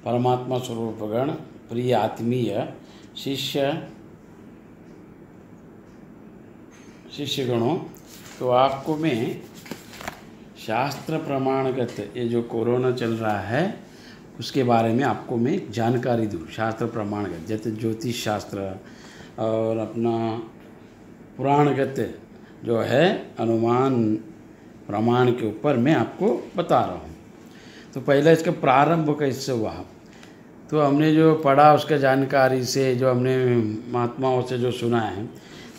परमात्मा स्वरूपगण प्रिय आत्मीय शिष्यगणों, तो आपको मैं शास्त्र प्रमाणगत ये जो कोरोना चल रहा है उसके बारे में आपको मैं जानकारी दूँ। शास्त्र प्रमाणगत जैसे ज्योतिष शास्त्र और अपना पुराणगत जो है अनुमान प्रमाण के ऊपर मैं आपको बता रहा हूँ। तो पहले इसका प्रारंभ कैसे हुआ, तो हमने जो पढ़ा उसका जानकारी से जो हमने महात्माओं से जो सुना है,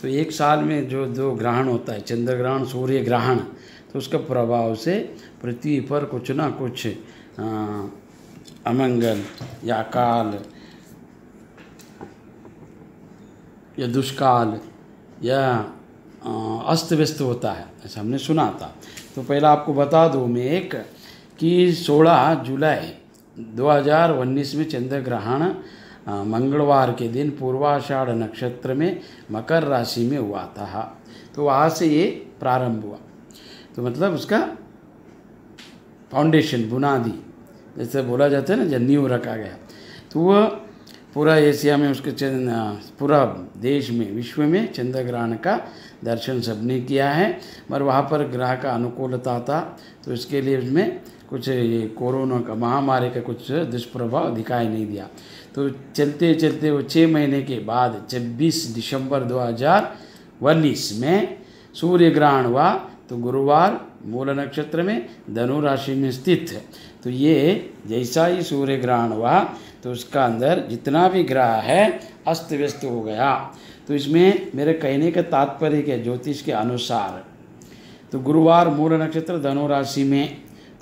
तो एक साल में जो 2 ग्रहण होता है, चंद्र ग्रहण सूर्य ग्रहण, तो उसका प्रभाव से पृथ्वी पर कुछ ना कुछ अमंगल या अकाल या दुष्काल या अस्त व्यस्त होता है, ऐसा हमने सुना था। तो पहला आपको बता दूँ मैं एक कि 16 जुलाई 2019 में चंद्र ग्रहण मंगलवार के दिन पूर्वाषाढ़ नक्षत्र में मकर राशि में हुआ था। तो वहाँ से ये प्रारंभ हुआ। तो मतलब उसका फाउंडेशन बुनियादी जैसे बोला जाता है ना, जब नींव रखा गया, तो वह पूरा एशिया में उसके पूरा देश में विश्व में चंद्र ग्रहण का दर्शन सबने किया है। मगर वहाँ पर ग्रह का अनुकूलता था, तो इसके लिए उसमें कुछ ये कोरोना का महामारी का कुछ दुष्प्रभाव दिखाई नहीं दिया। तो चलते चलते वो 6 महीने के बाद 26 दिसंबर 2019 में सूर्य ग्रहण हुआ। तो गुरुवार मूल नक्षत्र में धनु राशि में स्थित है। तो ये जैसा ही सूर्य ग्रहण हुआ तो उसका अंदर जितना भी ग्रह है अस्त व्यस्त हो गया। तो इसमें मेरे कहने का तात्पर्य क्या, ज्योतिष के अनुसार तो गुरुवार मूल नक्षत्र धनु राशि में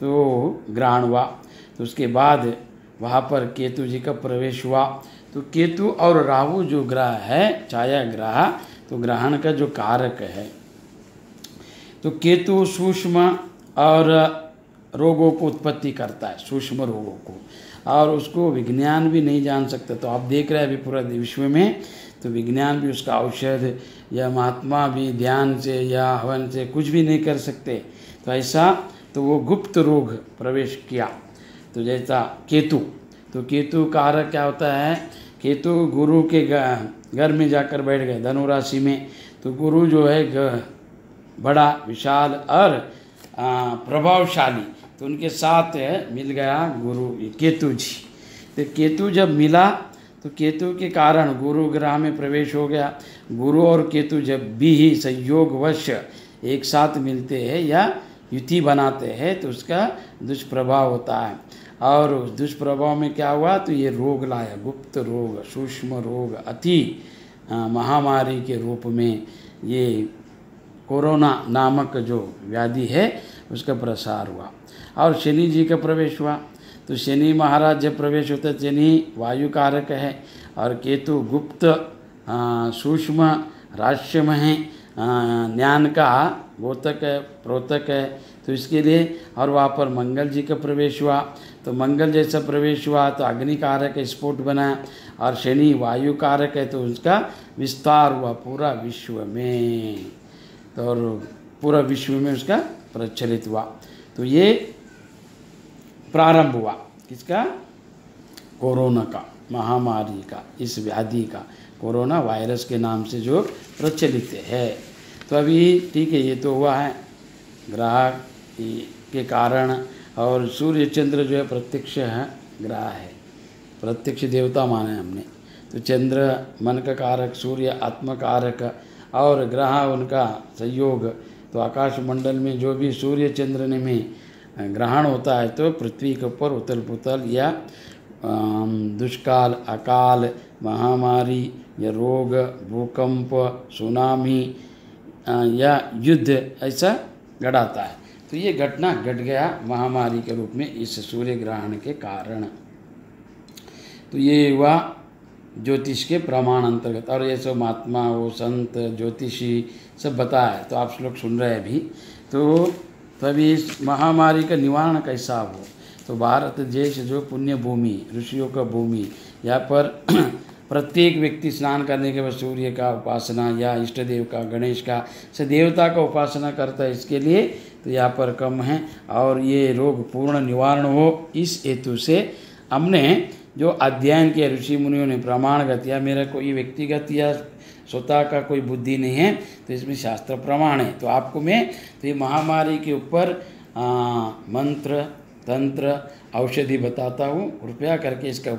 तो ग्रहण हुआ। तो उसके बाद वहाँ पर केतु जी का प्रवेश हुआ। तो केतु और राहु जो ग्रह है, छाया ग्रह, तो ग्रहण का जो कारक है, तो केतु सूक्ष्म और रोगों को उत्पत्ति करता है, सूक्ष्म रोगों को, और उसको विज्ञान भी नहीं जान सकता। तो आप देख रहे हैं अभी पूरा विश्व में, तो विज्ञान भी उसका औषध या महात्मा भी ध्यान से या हवन से कुछ भी नहीं कर सकते। तो ऐसा तो वो गुप्त रोग प्रवेश किया। तो जैसा केतु, तो केतु कारक क्या होता है, केतु गुरु के घर में जाकर बैठ गए धनु राशि में। तो गुरु जो है बड़ा विशाल और प्रभावशाली, तो उनके साथ मिल गया गुरु केतु जी। तो केतु जब मिला तो केतु के कारण गुरु ग्रह में प्रवेश हो गया। गुरु और केतु जब भी संयोगवश एक साथ मिलते हैं या युति बनाते हैं तो उसका दुष्प्रभाव होता है। और उस दुष्प्रभाव में क्या हुआ, तो ये रोग लाया, गुप्त रोग, सूक्ष्म रोग, अति महामारी के रूप में ये कोरोना नामक जो व्याधि है उसका प्रसार हुआ। और शनि जी का प्रवेश हुआ। तो शनि महाराज जब प्रवेश होता है, शनि वायु कारक है और केतु गुप्त सूक्ष्म रहस्यमय है, ज्ञान का गोतक है, प्रोतक है। तो इसके लिए और वहाँ पर मंगल जी का प्रवेश हुआ। तो मंगल जैसा प्रवेश हुआ तो अग्नि कारक है, स्फोट बना, और शनि वायु कारक है तो उसका विस्तार हुआ पूरा विश्व में, तो और पूरा विश्व में उसका प्रचलित हुआ। तो ये प्रारंभ हुआ किसका, कोरोना का, महामारी का, इस व्याधि का, कोरोना वायरस के नाम से जो प्रचलित है। तो अभी ठीक है, ये तो हुआ है ग्रह के कारण। और सूर्य चंद्र जो है प्रत्यक्ष है ग्रह है, प्रत्यक्ष देवता माने हमने। तो चंद्र मन का कारक, सूर्य आत्मा कारक, और ग्रह उनका संयोग। तो आकाश मंडल में जो भी सूर्य चंद्र में ग्रहण होता है तो पृथ्वी के ऊपर उथल पुथल या दुष्काल, अकाल, महामारी या रोग, भूकंप, सुनामी या युद्ध ऐसा घटाता है। तो ये घटना घट गया महामारी के रूप में इस सूर्य ग्रहण के कारण। तो ये हुआ ज्योतिष के प्रमाण अंतर्गत। और ये सब महात्मा वो संत ज्योतिषी सब बताया, तो आप लोग सुन रहे हैं अभी। तो तभी इस महामारी का निवारण कैसा हो, तो भारत देश जो पुण्य भूमि, ऋषियों का भूमि, यहाँ पर प्रत्येक व्यक्ति स्नान करने के बाद सूर्य का उपासना या इष्ट देव का, गणेश का, से देवता का उपासना करता है। इसके लिए तो यहाँ पर कम है। और ये रोग पूर्ण निवारण हो, इस हेतु से हमने जो अध्ययन किया ऋषि मुनियों ने प्रमाणगत, या मेरा कोई व्यक्तिगत या स्वतः का कोई बुद्धि नहीं है, तो इसमें शास्त्र प्रमाण है। तो आपको मैं तो ये महामारी के ऊपर मंत्र तंत्र औषधि बताता हूँ। कृपया करके इसका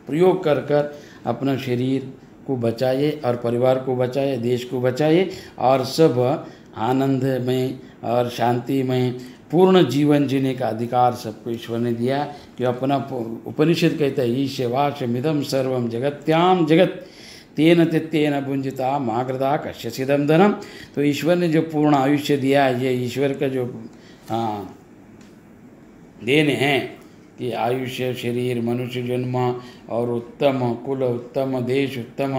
प्रयोग कर कर अपना शरीर को बचाइए और परिवार को बचाइए, देश को बचाइए, और सब आनंदमय और शांतिमय पूर्ण जीवन जीने का अधिकार सबको ईश्वर ने दिया। कि अपना उपनिषद कहता है ईशवाशमिदं सर्वं जगत्याम जगत तेन तेन भुंजिता माग्रदा कश्यसिदं धनम। तो ईश्वर ने जो पूर्ण आयुष्य दिया है, ये ईश्वर का जो देन है कि आयुष्य, शरीर, मनुष्य जन्म और उत्तम कुल, उत्तम देश, उत्तम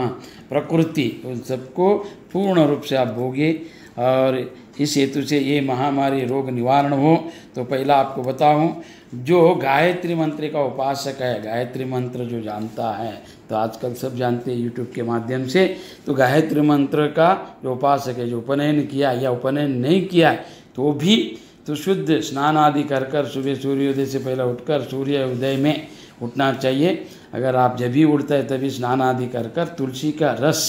प्रकृति, उन सबको पूर्ण रूप से आप भोगे। और इस हेतु से ये महामारी रोग निवारण हो, तो पहला आपको बताऊं, जो गायत्री मंत्र का उपासक है, गायत्री मंत्र जो जानता है, तो आजकल सब जानते हैं यूट्यूब के माध्यम से, तो गायत्री मंत्र का जो उपासक है, जो उपनयन किया या उपनयन नहीं किया है, तो भी तो शुद्ध स्नान आदि कर कर सुबह सूर्योदय से पहले उठकर सूर्य उदय में उठना चाहिए। अगर आप जब भी उठता है तभी स्नान आदि कर कर तुलसी का रस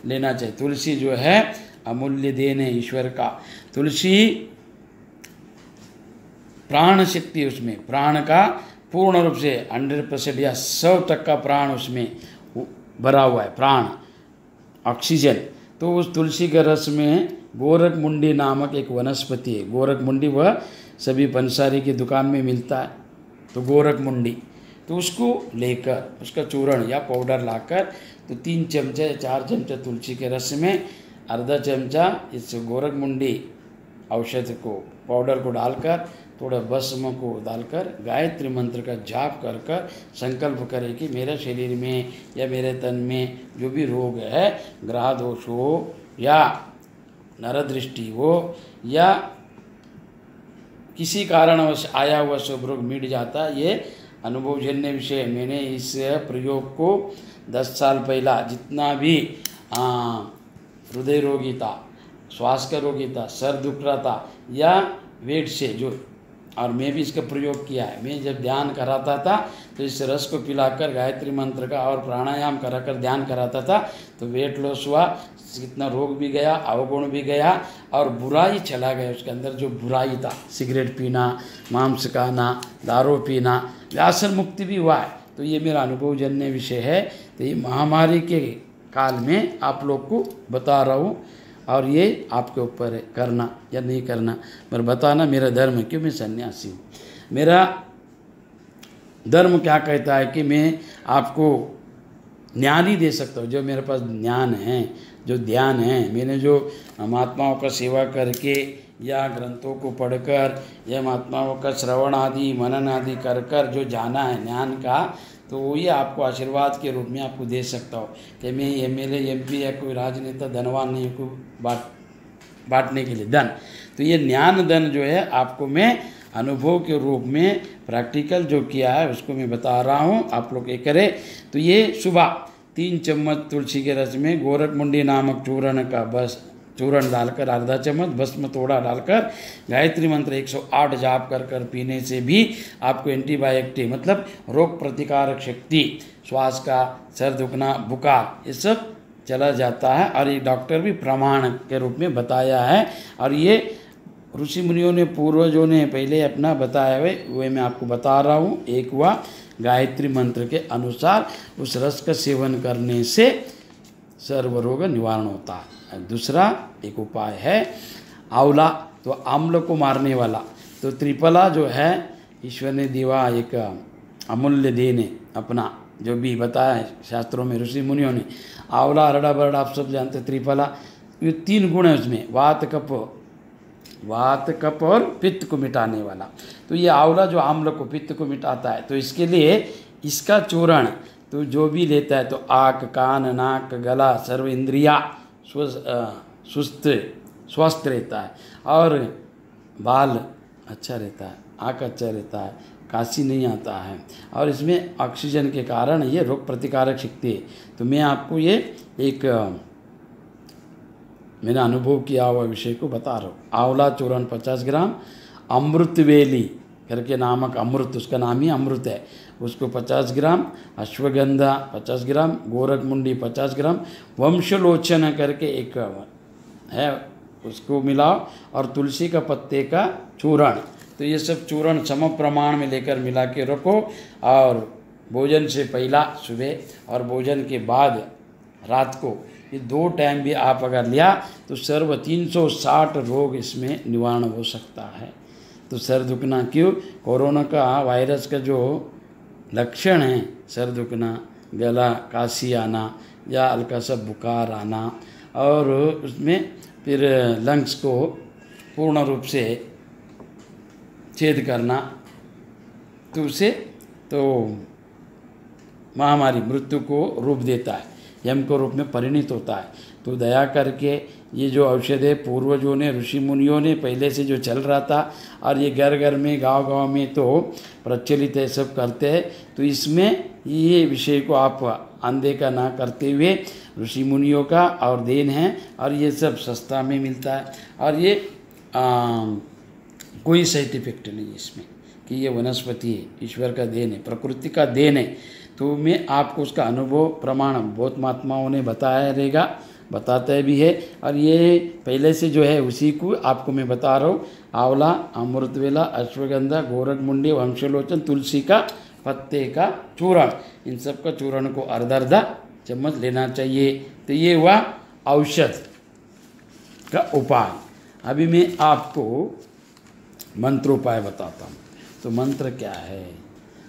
लेना चाहिए। तुलसी जो है अमूल्य देन है ईश्वर का। तुलसी प्राण शक्ति, उसमें प्राण का पूर्ण रूप से 100% या 100% प्राण उसमें भरा हुआ है, प्राण ऑक्सीजन। तो उस तुलसी के रस में गोरख मुंडी नामक एक वनस्पति है। गोरख मुंडी वह सभी पंसारी की दुकान में मिलता है, तो गोरख मुंडी, तो उसको लेकर उसका चूर्ण या पाउडर लाकर, तो 3 चमचे या 4 चमचे तुलसी के रस में आधा चमचा इस गोरख मुंडी औषध को पाउडर को डालकर, थोड़ा भस्म को डालकर गायत्री मंत्र का जाप कर कर संकल्प करें कि मेरे शरीर में या मेरे तन में जो भी रोग है, ग्रह दोष हो या नरदृष्टि हो या किसी कारणवश आया हुआ सब रोग मिट जाता, ये अनुभवजन्य विषय। मैंने इस प्रयोग को 10 साल पहला जितना भी हृदय रोगी था, श्वास का रोगी था, सर दुख रहा था या वेट से जो, और मैं भी इसका प्रयोग किया है। मैं जब ध्यान कराता था तो इस रस को पिलाकर गायत्री मंत्र का और प्राणायाम कराकर ध्यान कराता था, तो वेट लॉस हुआ, कितना रोग भी गया, अवगुण भी गया और बुराई चला गया। उसके अंदर जो बुराई था, सिगरेट पीना, मांस खाना, दारू पीना, व्यासन मुक्ति भी हुआ है। तो ये मेरा अनुभवजन्य विषय है। तो ये महामारी के काल में आप लोग को बता रहा हूँ, और ये आपके ऊपर है करना या नहीं करना, पर बताना मेरा धर्म है, क्यों मैं सन्यासी हूँ। मेरा धर्म क्या कहता है कि मैं आपको ज्ञान ही दे सकता हूँ। जो मेरे पास ज्ञान है, जो ध्यान है, मैंने जो महात्माओं का सेवा करके या ग्रंथों को पढ़कर या महात्माओं का श्रवण आदि मनन आदि कर कर जो जाना है ज्ञान का, तो वही आपको आशीर्वाद के रूप में आपको दे सकता हूँ। कि मैं MLA MP या कोई राजनेता धनवान नहीं को बांटने के लिए धन, तो ये ज्ञान धन जो है आपको मैं अनुभव के रूप में प्रैक्टिकल जो किया है उसको मैं बता रहा हूँ, आप लोग ये करें। तो ये सुबह 3 चम्मच तुलसी के रस में गोरख मुंडी नामक चूर्ण का बस चूर्ण डालकर आधा चम्मच भस्म थोड़ा डालकर गायत्री मंत्र 108 जाप कर कर पीने से भी आपको एंटीबायोटिक मतलब रोग प्रतिकारक शक्ति, श्वास का, सर दुखना, बुखार, ये सब चला जाता है। और ये डॉक्टर भी प्रमाण के रूप में बताया है, और ये ऋषि मुनियों ने पूर्वजों ने पहले अपना बताया हुए वह मैं आपको बता रहा हूँ। एक हुआ गायत्री मंत्र के अनुसार उस रस का सेवन करने से सर्व रोग निवारण होता है। दूसरा एक उपाय है आंवला, तो आम्ल को मारने वाला। तो त्रिफला जो है ईश्वर ने दिया एक अमूल्य देन है अपना, जो भी बताया है शास्त्रों में ऋषि मुनियों ने। आंवला, अरड़ा बरड़ा आप सब जानते हैं। त्रिफला, ये 3 गुण है उसमें, वात कफ और पित्त को मिटाने वाला। तो ये आंवला जो आम्ल को, पित्त को मिटाता है, तो इसके लिए इसका चूर्ण तो जो भी लेता है, तो आँख, कान, नाक, गला, सर्व इंद्रिया स्वस्थ रहता है और बाल अच्छा रहता है, आँख अच्छा रहता है, काशी नहीं आता है, और इसमें ऑक्सीजन के कारण ये रोग प्रतिकारक शक्ति है। तो मैं आपको ये एक मैंने अनुभव किया हुआ विषय को बता रहा हूँ। आंवला चूर्ण 50 ग्राम, अमृतवेली करके नामक अमृत, उसका नाम ही अमृत है, उसको 50 ग्राम, अश्वगंधा 50 ग्राम, गोरखमुंडी 50 ग्राम, वंशलोचन करके एक है उसको मिलाओ, और तुलसी का पत्ते का चूर्ण। तो ये सब चूर्ण सम प्रमाण में लेकर मिला के रखो, और भोजन से पहला सुबह और भोजन के बाद रात को, ये 2 टाइम भी आप अगर लिया तो सर्व 360 रोग इसमें निवारण हो सकता है। तो सर दुखना क्यों, कोरोना का वायरस का जो लक्षण है, सर दुखना, गला काशी आना या हल्का सा बुखार आना, और उसमें फिर लंग्स को पूर्ण रूप से छेद करना, तो उसे तो महामारी मृत्यु को रूप देता है, यम को रूप में परिणित होता है। तो दया करके ये जो औषध है पूर्वजों ने, ऋषि मुनियों ने पहले से जो चल रहा था, और ये घर घर में गांव-गांव में तो प्रचलित है, सब करते हैं। तो इसमें ये विषय को आप अनदेखा ना करते हुए, ऋषि मुनियों का और देन है, और ये सब सस्ता में मिलता है, और ये कोई साइड इफेक्ट नहीं है इसमें, कि ये वनस्पति है, ईश्वर का देन है, प्रकृति का देन है। तो मैं आपको उसका अनुभव प्रमाण बहुत महात्माओं ने बताया रहेगा, बताते भी है, और ये पहले से जो है उसी को आपको मैं बता रहा हूँ। आंवला, अमृतवेला, अश्वगंधा, गोरखमुंडी, वंशलोचन, तुलसी का पत्ते का चूर्ण, इन सब का चूर्ण को अर्धा चम्मच लेना चाहिए। तो ये हुआ औषध का उपाय। अभी मैं आपको मंत्रोपाय बताता हूँ। तो मंत्र क्या है,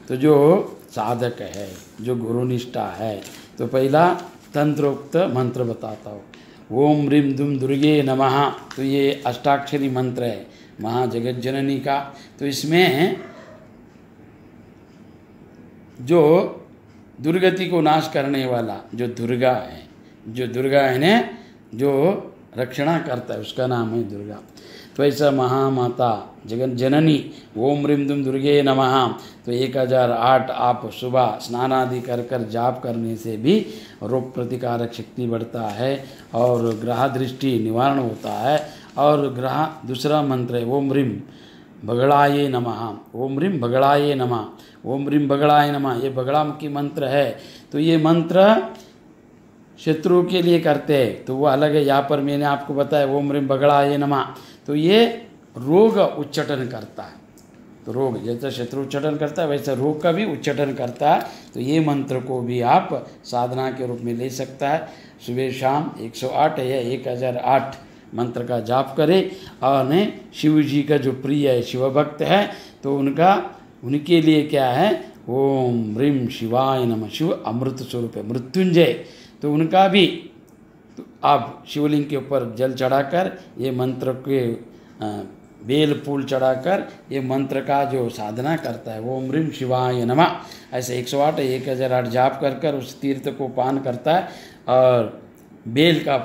तो जो साधक है, जो गुरुनिष्ठा है, तो पहला तंत्रोक्त मंत्र बताता हूँ। ओम ह्रीं दुम दुर्गे नमः। तो ये अष्टाक्षरी मंत्र है महाजगत जननी का। तो इसमें जो दुर्गति को नाश करने वाला जो दुर्गा है, जो दुर्गा है ने जो रक्षणा करता है, उसका नाम है दुर्गा। तो ऐसा महामाता जगत जननी ओम ह्रीं दुम दुर्गे नमः, तो 1008 आप सुबह स्नान आदि कर कर जाप करने से भी रोग प्रतिकारक शक्ति बढ़ता है, और ग्रह दृष्टि निवारण होता है। और ग्रह दूसरा मंत्र है ओम ह्रीं बगड़ाये नमः। ओम ह्रीं बगड़ाये नमः, ओम ह्रीं बगड़ाये नमः, ये बगड़ामुखी मंत्र है। तो ये मंत्र शत्रु के लिए करते हैं, तो वो अलग है। यहाँ पर मैंने आपको बताया ओम ह्रीं बगड़ाये नमः, तो ये रोग उच्चाटन करता है। तो रोग जैसा शत्रु उच्चाटन करता है, वैसा रोग का भी उच्चाटन करता है। तो ये मंत्र को भी आप साधना के रूप में ले सकता है। सुबह शाम 108 या 1008 मंत्र का जाप करें। और ने शिव जी का जो प्रिय है, शिव भक्त है, तो उनके लिए क्या है, ओम ह्रीं शिवाय नमः। शिव अमृत स्वरूप है, मृत्युंजय। तो उनका भी तो आप शिवलिंग के ऊपर जल चढ़ाकर ये मंत्र के बेल फूल चढ़ाकर ये मंत्र का जो साधना करता है, ओम ह्रीं शिवाय नमः, ऐसे 108 1008 जाप कर कर उस तीर्थ को पान करता है, और बेल का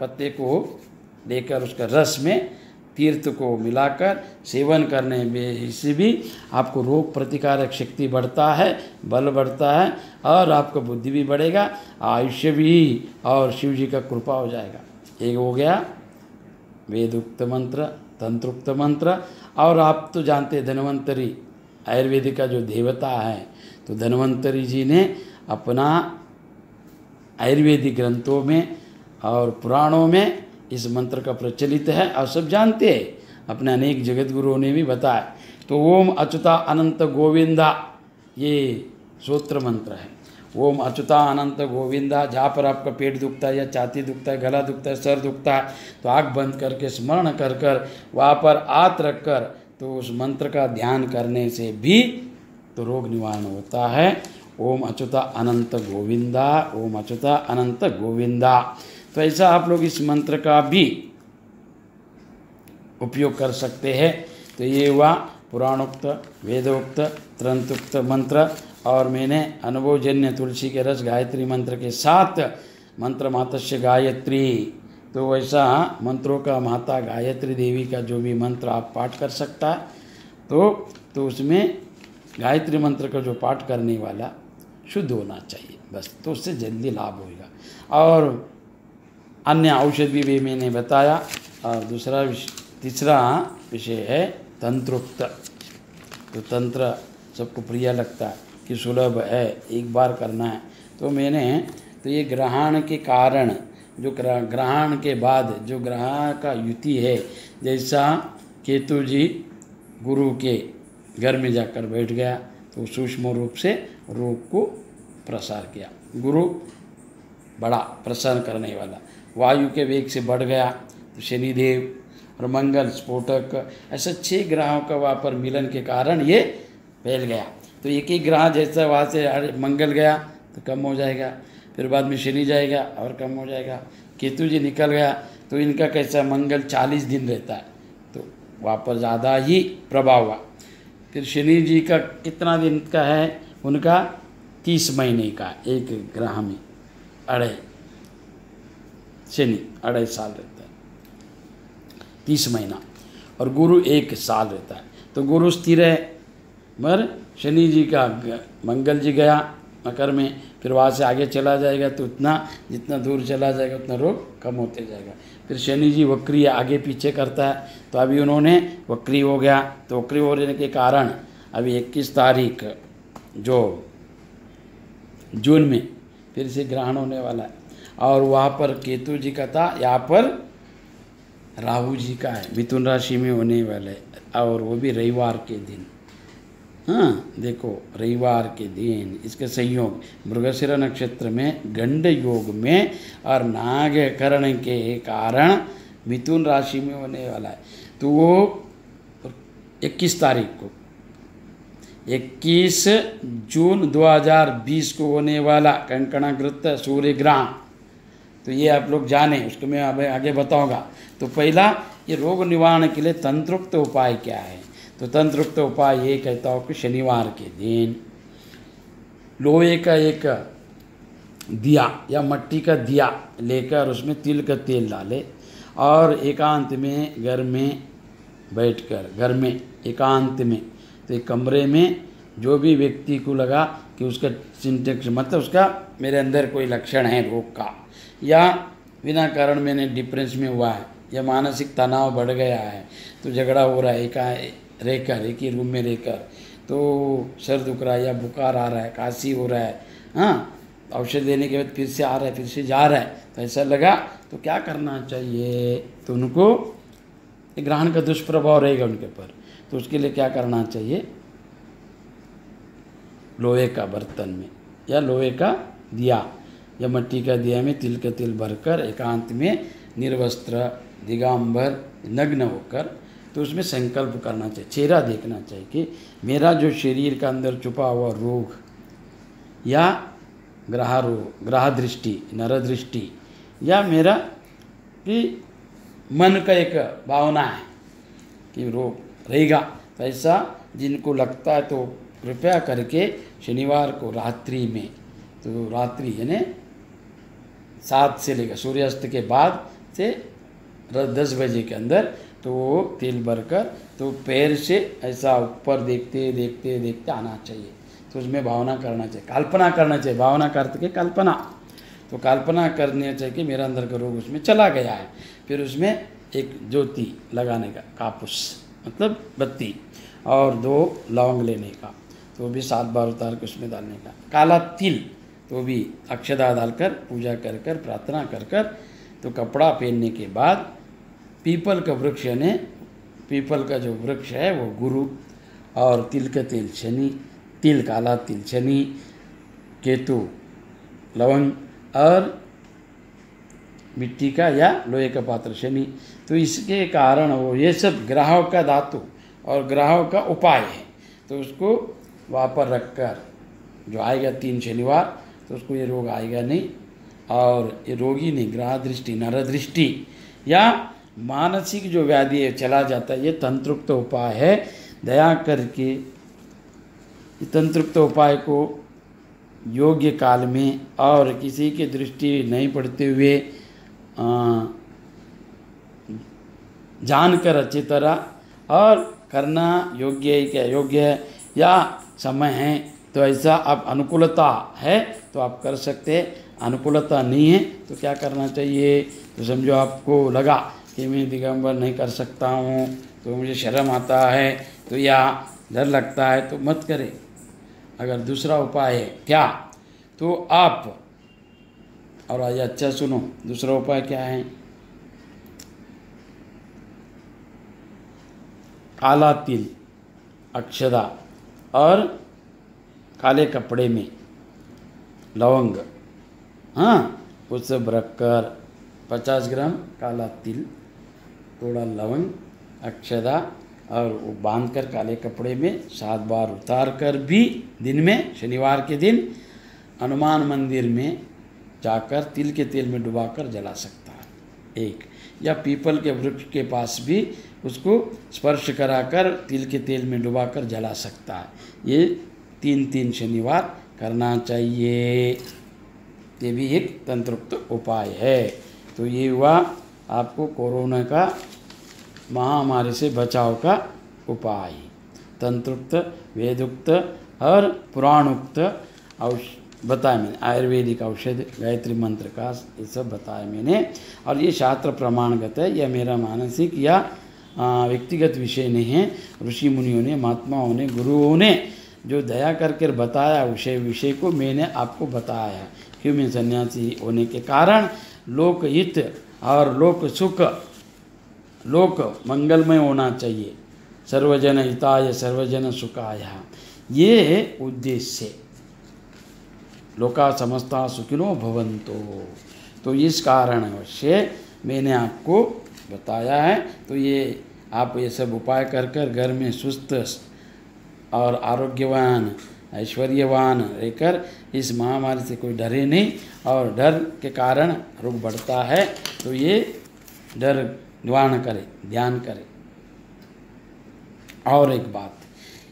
पत्ते को लेकर उसका रस में तीर्थ को मिलाकर सेवन करने में से भी आपको रोग प्रतिकारक शक्ति बढ़ता है, बल बढ़ता है, और आपका बुद्धि भी बढ़ेगा, आयुष्य भी, और शिव जी का कृपा हो जाएगा। एक हो गया वेदोक्त मंत्र, तंत्रोक्त मंत्र। और आप तो जानते हैं धन्वंतरी आयुर्वेदिक का जो देवता है, तो धन्वंतरी जी ने अपना आयुर्वेदिक ग्रंथों में और पुराणों में इस मंत्र का प्रचलित है, और सब जानते हैं, अपने अनेक जगत गुरुओं ने भी बताया। तो ओम अच्युता अनंत गोविंदा ये सूत्र मंत्र है। ओम अच्युता अनंत गोविंदा, जहाँ पर आपका पेट दुखता है या छाती दुखता है, गला दुखता है, सर दुखता है, तो आँख बंद करके स्मरण कर कर वहाँ पर हाथ रख कर तो उस मंत्र का ध्यान करने से भी तो रोग निवारण होता है। ओम अच्युता अनंत गोविंदा, ओम अच्युता अनंत गोविंदा। तो ऐसा आप लोग इस मंत्र का भी उपयोग कर सकते हैं। तो ये हुआ पुराणोक्त, वेदोक्त, तंत्रोक्त मंत्र। और मैंने अनुभवजन्य तुलसी के रस गायत्री मंत्र के साथ मंत्र मातस्य गायत्री, तो वैसा मंत्रों का माता गायत्री देवी का जो भी मंत्र आप पाठ कर सकता है, तो उसमें गायत्री मंत्र का जो पाठ करने वाला शुद्ध होना चाहिए बस, तो उससे जल्दी लाभ होगा। और अन्य औषध भी मैंने बताया। और तीसरा विषय है तंत्रोक्त। तो तंत्र सबको प्रिय लगता है कि सुलभ है, एक बार करना है। तो मैंने तो ये ग्रहण के कारण जो ग्रहण के बाद जो ग्रह का युति है, जैसा केतु जी गुरु के घर में जाकर बैठ गया तो सूक्ष्म रूप से रोग को प्रसार किया। गुरु बड़ा प्रसन्न करने वाला, वायु के वेग से बढ़ गया तो शनिदेव और मंगल स्फोटक, ऐसे 6 ग्रहों का वहाँ पर मिलन के कारण ये फैल गया। तो एक ही ग्रह जैसा वहाँ से मंगल गया तो कम हो जाएगा, फिर बाद में शनि जाएगा और कम हो जाएगा। केतु जी निकल गया तो इनका कैसा, मंगल 40 दिन रहता है तो वहाँ पर ज़्यादा ही प्रभाव हुआ। फिर शनि जी का कितना दिन का है, उनका 30 महीने का, एक ग्रह में 2.5 शनि 2.5 साल रहता है, 30 महीना। और गुरु 1 साल रहता है। तो गुरु स्थिर है, मगर शनि जी का मंगल जी गया मकर में, फिर वहाँ से आगे चला जाएगा तो उतना जितना दूर चला जाएगा उतना रोग कम होते जाएगा। फिर शनि जी वक्री आगे पीछे करता है, तो अभी उन्होंने वक्री हो गया। तो वक्री होने के कारण अभी 21 तारीख जो जून में फिर से ग्रहण होने वाला है। और वहाँ पर केतु जी का था, यहाँ पर राहु जी का है, मिथुन राशि में होने वाले, और वो भी रविवार के दिन। हाँ देखो, रविवार के दिन इसके संयोग मृगशिरा नक्षत्र में गंड योग में और नागकरण के कारण मिथुन राशि में होने वाला है। तो वो 21 तारीख को 21 जून 2020 को होने वाला कंकणाकृत सूर्य ग्रहण। तो ये आप लोग जाने, उसको मैं आगे बताऊंगा। तो पहला, ये रोग निवारण के लिए तंत्रोक्त उपाय क्या है। तो तंत्रोक्त उपाय ये कहता हूँ कि शनिवार के दिन लोहे का एक दिया या मट्टी का दिया लेकर उसमें तिल का तेल डाले और एकांत में घर में बैठकर, घर में एकांत में, तो एक कमरे में जो भी व्यक्ति को लगा कि उसका सिम्टम्स, मतलब उसका मेरे अंदर कोई लक्षण है रोग का, या बिना कारण मैंने डिप्रेस में हुआ है या मानसिक तनाव बढ़ गया है, तो झगड़ा हो रहा है एक ही रूम में रहकर, तो सर दुख रहा है या बुखार आ रहा है, काशी हो रहा है, हाँ औषध लेने के बाद फिर से आ रहा है, फिर से जा रहा है, तो ऐसा लगा तो क्या करना चाहिए। तो उनको ग्रहण का दुष्प्रभाव रहेगा उनके ऊपर, तो उसके लिए क्या करना चाहिए, लोहे का बर्तन में या लोहे का दिया या मिट्टी का दिया में तिल का तेल भरकर एकांत में निर्वस्त्र दिगंबर नग्न होकर, तो उसमें संकल्प करना चाहिए, चेहरा देखना चाहिए कि मेरा जो शरीर का अंदर छुपा हुआ रोग या ग्रह रोग, ग्रह दृष्टि, नर दृष्टि, या मेरा कि मन का एक भावना है कि रोग रहेगा, तो ऐसा जिनको लगता है तो कृपया करके शनिवार को रात्रि में, तो रात्रि यानी 7 से लेकर सूर्यास्त के बाद से 10 बजे के अंदर, तो वो तेल भरकर तो पैर से ऐसा ऊपर देखते देखते देखते आना चाहिए। तो उसमें भावना करना चाहिए, कल्पना करना चाहिए, भावना करके कल्पना, तो कल्पना करनी चाहिए कि मेरा अंदर का रोग उसमें चला गया है। फिर उसमें एक ज्योति लगाने का, कापूस मतलब बत्ती, और 2 लौंग लेने का, तो भी 7 बार उतार के उसमें डालने का, काला तिल, तो भी अक्षता डालकर पूजा कर कर प्रार्थना कर कर, तो कपड़ा पहनने के बाद पीपल का वृक्ष यानी पीपल का जो वृक्ष है वो गुरु, और तिल का तेल शनि, तिल काला तिल शनि, केतु लवंग, और मिट्टी का या लोहे का पात्र शनि। तो इसके कारण वो ये सब ग्रहों का धातु और ग्रहों का उपाय है। तो उसको वहाँ पर रख कर जो आएगा 3 शनिवार, तो उसको ये रोग आएगा नहीं, और ये रोगी नहीं, ग्रह दृष्टि, नर दृष्टि या मानसिक जो व्याधि है चला जाता है। ये तंत्रोक्त उपाय है। दया करके तंत्रोक्त उपाय को योग्य काल में और किसी की दृष्टि नहीं पड़ते हुए जानकर अच्छी तरह और करना योग्य है क्या योग्य है या समय है, तो ऐसा आप अनुकूलता है तो आप कर सकते हैं, अनुकूलता नहीं है तो क्या करना चाहिए। तो समझो आपको लगा कि मैं दिगंबर नहीं कर सकता हूँ, तो मुझे शर्म आता है, तो या डर लगता है तो मत करें। अगर दूसरा उपाय है क्या, तो आप, और आज अच्छा सुनो, दूसरा उपाय क्या है, काला तिल, अक्षदा और काले कपड़े में लवंग, हाँ, वो सब रखकर 50 ग्राम काला तिल, थोड़ा लवंग, अक्षदा और वो बांध कर काले कपड़े में 7 बार उतार कर भी दिन में, शनिवार के दिन हनुमान मंदिर में जाकर तिल के तेल में डुबाकर जला सकता है एक, या पीपल के वृक्ष के पास भी उसको स्पर्श कराकर तिल के तेल में डुबाकर जला सकता है। ये 3 शनिवार करना चाहिए। ये भी एक तंत्रोक्त उपाय है। तो ये हुआ आपको कोरोना का महामारी से बचाव का उपाय, तंत्रोक्त, वेदोक्त और पुराणोक्त बताया मैंने, आयुर्वेदिक औषध, गायत्री मंत्र का ये सब बताया मैंने। और ये शास्त्र प्रमाणगत है, यह मेरा मानसिक या व्यक्तिगत विषय नहीं है। ऋषि मुनियों ने, महात्माओं ने, गुरुओं ने जो दया करके बताया विषय को मैंने आपको बताया। क्यों, मैं सन्यासी होने के कारण लोक हित और लोक सुख, लोक मंगलमय होना चाहिए, सर्वजन हिताय सर्वजन सुखाय, ये उद्देश्य, लोका समस्ता सुखिनो भवन्तु। तो इस कारण से मैंने आपको बताया है। तो ये आप ये सब उपाय कर कर घर में सुस्त और आरोग्यवान, ऐश्वर्यवान रहकर इस महामारी से कोई डरे नहीं, और डर के कारण रोग बढ़ता है। तो ये डर निवारण करें, ध्यान करें। और एक बात,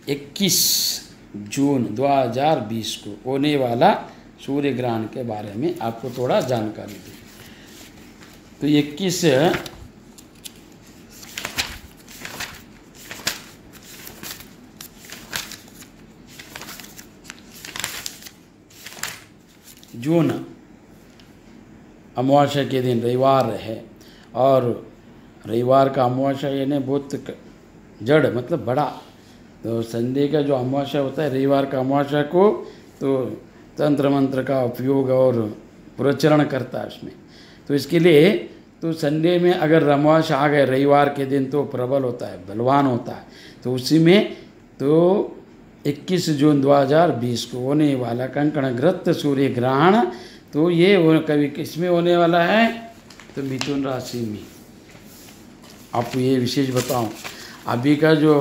21 जून 2020 को होने वाला सूर्य ग्रहण के बारे में आपको थोड़ा जानकारी दी। तो 21 जून अमावस्या के दिन रविवार है, और रविवार का अमावस्या यानी बहुत जड़ मतलब बड़ा। तो संडे का जो अमावस्या होता है, रविवार का अमावस्या को तो तंत्र मंत्र का उपयोग और प्रचरण करता है उसमें। तो इसके लिए तो संडे में अगर अमावस्या आ गए रविवार के दिन तो प्रबल होता है, बलवान होता है। तो उसी में तो 21 जून 2020 को होने वाला कंकणग्रस्त सूर्य ग्रहण, तो ये कभी किस में होने वाला है, तो मिथुन राशि में। आपको ये विशेष बताऊं, अभी का जो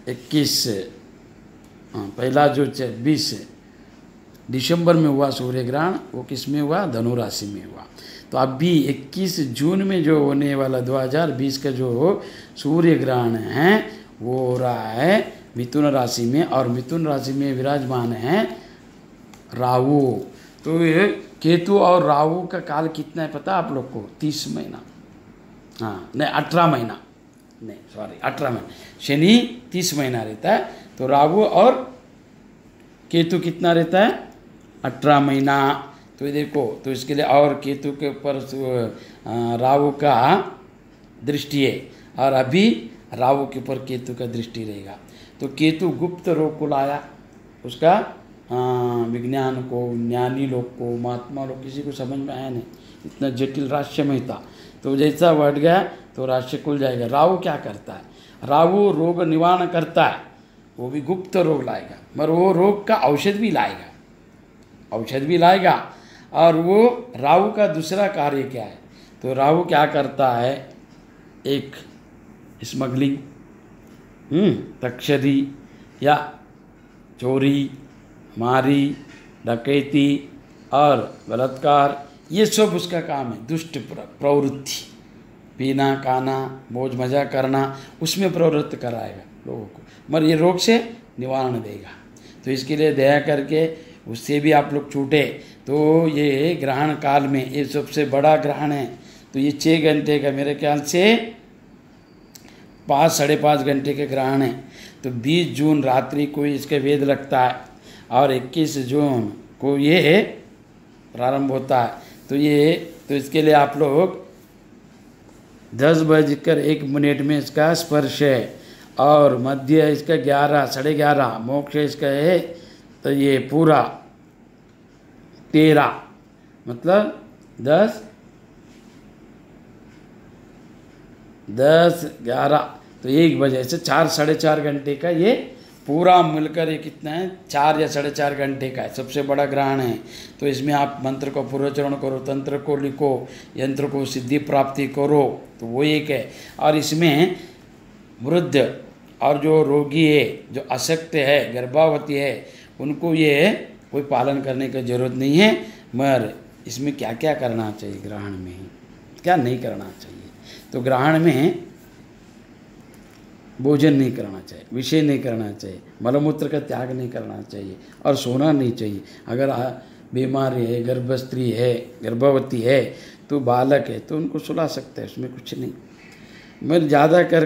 21 पहला जो 20 दिसंबर में हुआ सूर्य ग्रहण, वो किस में हुआ, धनु राशि में हुआ। तो अभी 21 जून में जो होने वाला 2020 का जो सूर्य ग्रहण है वो हो रहा है मिथुन राशि में, और मिथुन राशि में विराजमान है राहु। तो ये केतु और राहु का काल कितना है पता आप लोग को, 30 महीना, हाँ नहीं 18 महीना, नहीं सॉरी 18 महीना। शनि 30 महीना रहता है, तो राहु और केतु कितना रहता है, 18 महीना। तो देखो, तो इसके लिए और केतु के ऊपर राहु का दृष्टि है, और अभी राहु के ऊपर केतु का दृष्टि रहेगा। तो केतु गुप्त रोग को लाया, उसका विज्ञान को, ज्ञानी लोग को, महात्मा लोग किसी को समझ में आया नहीं, इतना जटिल रहस्यमय था। तो जैसा बढ़ गया तो रहस्य खुल जाएगा। राहु क्या करता है, राहु रोग निवारण करता है, वो भी गुप्त रोग लाएगा, मगर वो रोग का औषध भी लाएगा। और वो राहु का दूसरा कार्य क्या है, तो राहु क्या करता है, एक स्मगलिंग, तक्षरी या चोरी, मारी, डकैती और बलात्कार, ये सब उसका काम है। दुष्ट प्रवृत्ति, पीना खाना मौज मजा करना, उसमें प्रवृत्त कराएगा लोगों को, मगर ये रोग से निवारण देगा। तो इसके लिए दया करके उससे भी आप लोग छूटे। तो ये ग्रहण काल में ये सबसे बड़ा ग्रहण है। तो ये 6 घंटे का, मेरे ख्याल से 5 साढ़े 5 घंटे के ग्रहण है। तो 20 जून रात्रि को इसका वेद लगता है, और 21 जून को ये प्रारंभ होता है। तो इसके लिए आप लोग 10:01 में इसका स्पर्श है, और मध्य इसका 11, 11.5, मोक्ष इसका है तो ये पूरा 13, मतलब 10, 11, तो 1 बजे से 4, 4.5 घंटे का ये पूरा मिलकर ये कितना है, 4 या 4.5 घंटे का है, सबसे बड़ा ग्रहण है। तो इसमें आप मंत्र को पूर्वचरण करो, तंत्र को लिखो, यंत्र को सिद्धि प्राप्ति करो, तो वो एक है। और इसमें वृद्ध और जो रोगी है, जो अशक्त है, गर्भवती है, उनको ये कोई पालन करने की जरूरत नहीं है। मगर इसमें क्या क्या करना चाहिए ग्रहण में, क्या नहीं करना चाहिए। तो ग्रहण में भोजन नहीं करना चाहिए, विषय नहीं करना चाहिए, मलमूत्र का त्याग नहीं करना चाहिए और सोना नहीं चाहिए। अगर बीमार है, गर्भस्त्री है, गर्भवती है, तो बालक है, तो उनको सुला सकते हैं, उसमें कुछ नहीं। मगर ज़्यादा कर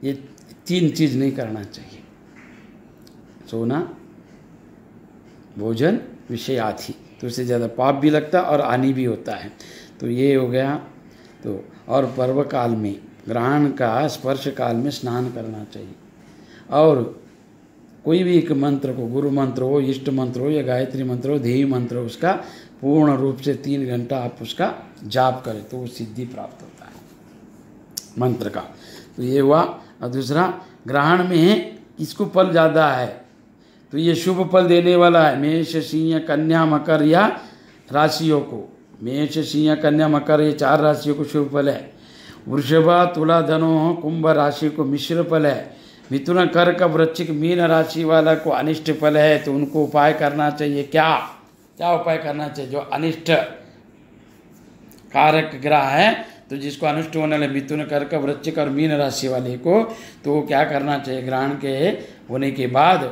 ये 3 चीज़ नहीं करना चाहिए, सोना, भोजन, विषय आदि, तो उससे ज़्यादा पाप भी लगता और हानि भी होता है। तो ये हो गया। तो और पर्व काल में, ग्रहण का स्पर्श काल में स्नान करना चाहिए। और कोई भी एक मंत्र को, गुरु मंत्र हो, इष्ट मंत्र हो या गायत्री मंत्र हो, ध्येय मंत्र हो, उसका पूर्ण रूप से 3 घंटा आप उसका जाप करें तो वो सिद्धि प्राप्त होता है मंत्र का। तो ये हुआ। और दूसरा, ग्रहण में किसको फल ज़्यादा है, तो ये शुभ फल देने वाला है मेष, सिंह, कन्या, मकर या राशियों को। मेष, सिंह, कन्या, मकर, ये 4 राशियों को शुभ फल है। वृषभ, तुला, धनु, कुंभ राशि को मिश्र फल है। मिथुन, कर्क, वृश्चिक, मीन राशि वाला को अनिष्ट फल है। तो उनको उपाय करना चाहिए। क्या क्या उपाय करना चाहिए? जो अनिष्ट कारक ग्रह है, तो जिसको अनिष्ट होने वाले मिथुन, कर्क, वृश्चिक और मीन राशि वाले को, तो वो क्या करना चाहिए? ग्रहण के होने के बाद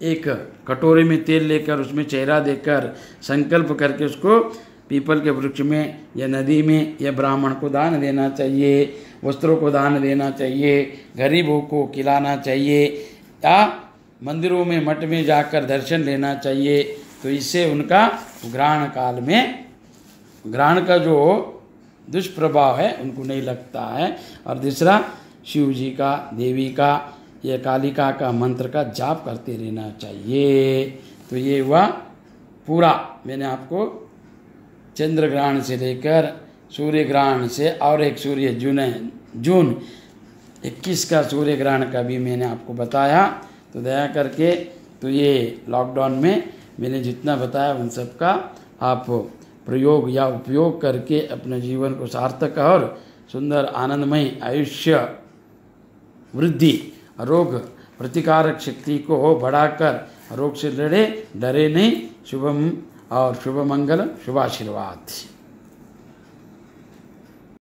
एक कटोरे में तेल लेकर उसमें चेहरा देकर संकल्प करके उसको पीपल के वृक्ष में या नदी में या ब्राह्मण को दान देना चाहिए, वस्त्रों को दान देना चाहिए, गरीबों को खिलाना चाहिए, या मंदिरों में, मठ में जाकर दर्शन लेना चाहिए। तो इससे उनका ग्रहण काल में ग्रहण का जो दुष्प्रभाव है उनको नहीं लगता है। और दूसरा, शिव जी का, देवी का या कालिका का मंत्र का जाप करते रहना चाहिए। तो ये हुआ पूरा, मैंने आपको चंद्र ग्रहण से लेकर सूर्य ग्रहण से, और एक सूर्य जून 21 का सूर्य ग्रहण का भी मैंने आपको बताया। तो दया करके तो ये लॉकडाउन में मैंने जितना बताया उन सब का आप प्रयोग या उपयोग करके अपने जीवन को सार्थक और सुंदर आनंदमय आयुष्य वृद्धि, रोग प्रतिकारक शक्ति को बढ़ाकर रोग से लड़े, डरे नहीं। शुभम और शुभ मंगल, शुभाशीर्वाद।